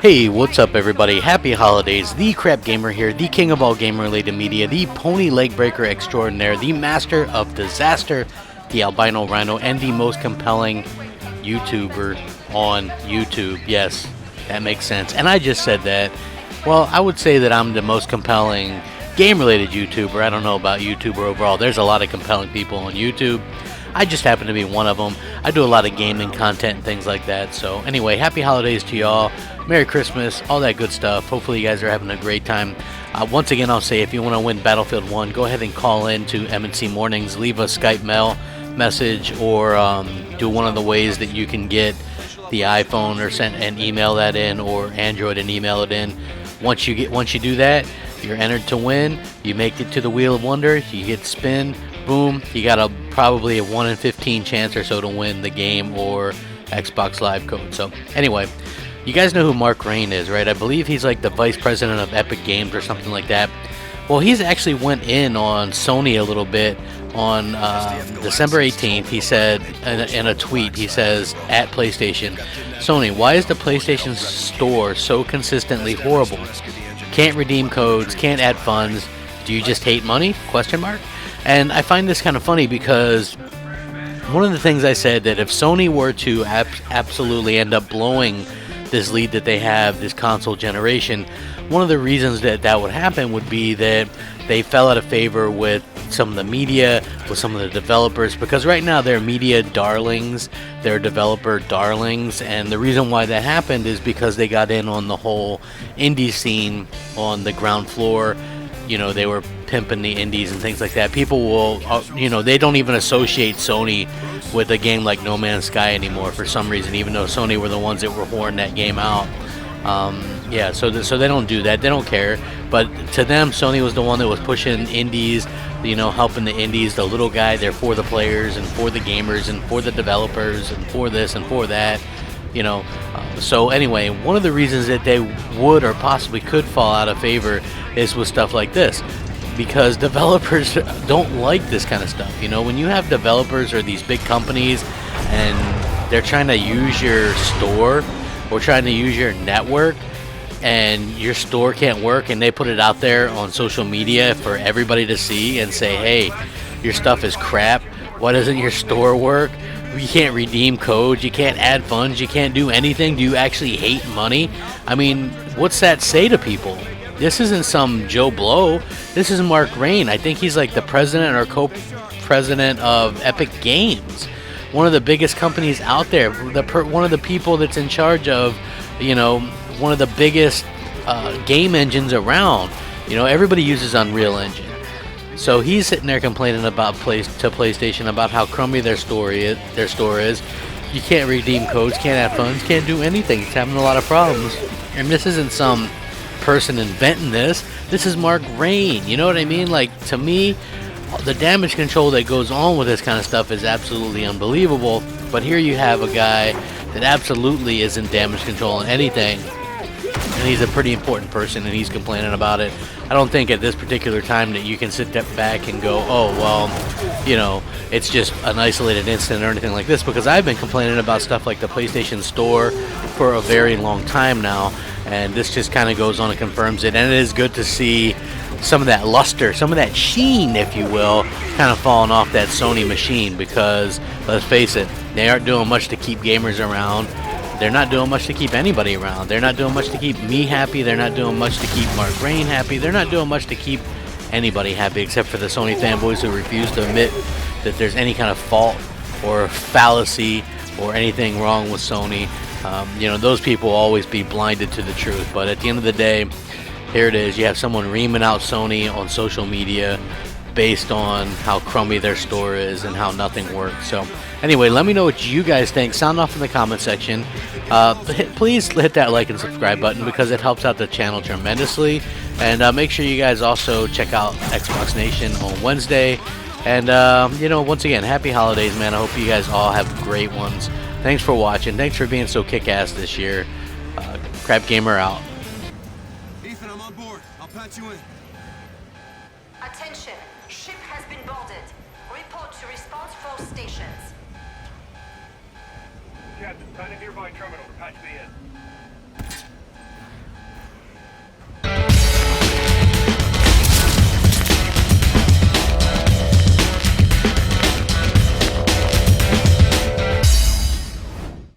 Hey, what's up everybody? Happy holidays. The Crapgamer here, the king of all game-related media, the pony leg breaker extraordinaire, the master of disaster, the albino rhino, and the most compelling YouTuber on YouTube. Yes, that makes sense. And I just said that. Well, I would say that I'm the most compelling game-related YouTuber. I don't know about YouTuber overall. There's a lot of compelling people on YouTube. I just happen to be one of them. I do a lot of gaming content and things like that. So anyway, happy holidays to y'all. Merry Christmas, all that good stuff. Hopefully you guys are having a great time. Once again, I'll say if you want to win Battlefield 1, go ahead and call in to M&C Mornings. Leave a Skype mail message or do one of the ways that you can get the iPhone or send and email that in, or Android and email it in. Once you do that, you're entered to win. You make it to the Wheel of Wonder. You hit spin. Boom, you got probably a 1 in 15 chance or so to win the game or Xbox Live code. So anyway, you guys know who Mark Rain is, right? I believe he's like the vice president of Epic Games or something like that. Well, he's actually went in on Sony a little bit on December 18th. He said in a tweet, he says, at PlayStation, Sony, why is the PlayStation Store so consistently horrible? Can't redeem codes, can't add funds. Do you just hate money? Question mark. And I find this kind of funny because one of the things I said, that if Sony were to absolutely end up blowing this lead that they have this console generation, one of the reasons that would happen would be that they fell out of favor with some of the media, with some of the developers, because right now they're media darlings, they're developer darlings, and the reason why that happened is because they got in on the whole indie scene on the ground floor. You know, they were pimping the indies and things like that. People will, they don't even associate Sony with a game like No Man's Sky anymore for some reason, even though Sony were the ones that were whoring that game out. So they don't do that. They don't care. But to them, Sony was the one that was pushing indies, helping the indies, the little guy. They're for the players and for the gamers and for the developers and for this and for that. So anyway, one of the reasons that they would or possibly could fall out of favor is with stuff like this, because developers don't like this kind of stuff. When you have developers or these big companies and they're trying to use your store or trying to use your network, and your store can't work, and they put it out there on social media for everybody to see and say, hey, your stuff is crap, why doesn't your store work? You can't redeem codes, you can't add funds, you can't do anything. Do you actually hate money? I mean, what's that say to people? This isn't some Joe Blow. This is Mark Rain. I think he's like the president or co-president of Epic Games, one of the biggest companies out there. One of the people that's in charge of, one of the biggest game engines around. Everybody uses Unreal Engine. So he's sitting there complaining about PlayStation about how crummy their store is. You can't redeem codes, can't add funds, can't do anything. It's having a lot of problems. And this isn't some person inventing this. This is Mark Rain. You know what I mean? Like, to me, the damage control that goes on with this kind of stuff is absolutely unbelievable. But here you have a guy that absolutely isn't damage controlling anything. And he's a pretty important person, and he's complaining about it. I don't think at this particular time that you can sit back and go, oh, well, it's just an isolated incident or anything like this, because I've been complaining about stuff like the PlayStation Store for a very long time now, and this just kind of goes on and confirms it. And it is good to see some of that luster, some of that sheen, if you will, kind of falling off that Sony machine, because, let's face it, they aren't doing much to keep gamers around. They're not doing much to keep anybody around. They're not doing much to keep me happy. They're not doing much to keep Mark Rain happy. They're not doing much to keep anybody happy, except for the Sony fanboys who refuse to admit that there's any kind of fault or fallacy or anything wrong with Sony. Those people will always be blinded to the truth. But at the end of the day, here it is. You have someone reaming out Sony on social media based on how crummy their store is and how nothing works. So anyway, let me know what you guys think. Sound off in the comment section. Please hit that like and subscribe button, because it helps out the channel tremendously. And make sure you guys also check out Xbox Nation on Wednesday. And once again, happy holidays, man. I hope you guys all have great ones. Thanks for watching. Thanks for being so kick-ass this year. Crapgamer out. Ethan, I'm on board. I'll patch you in. Attention, ship has been boarded. Report to response force stations. Captain, nearby terminal to patch me in.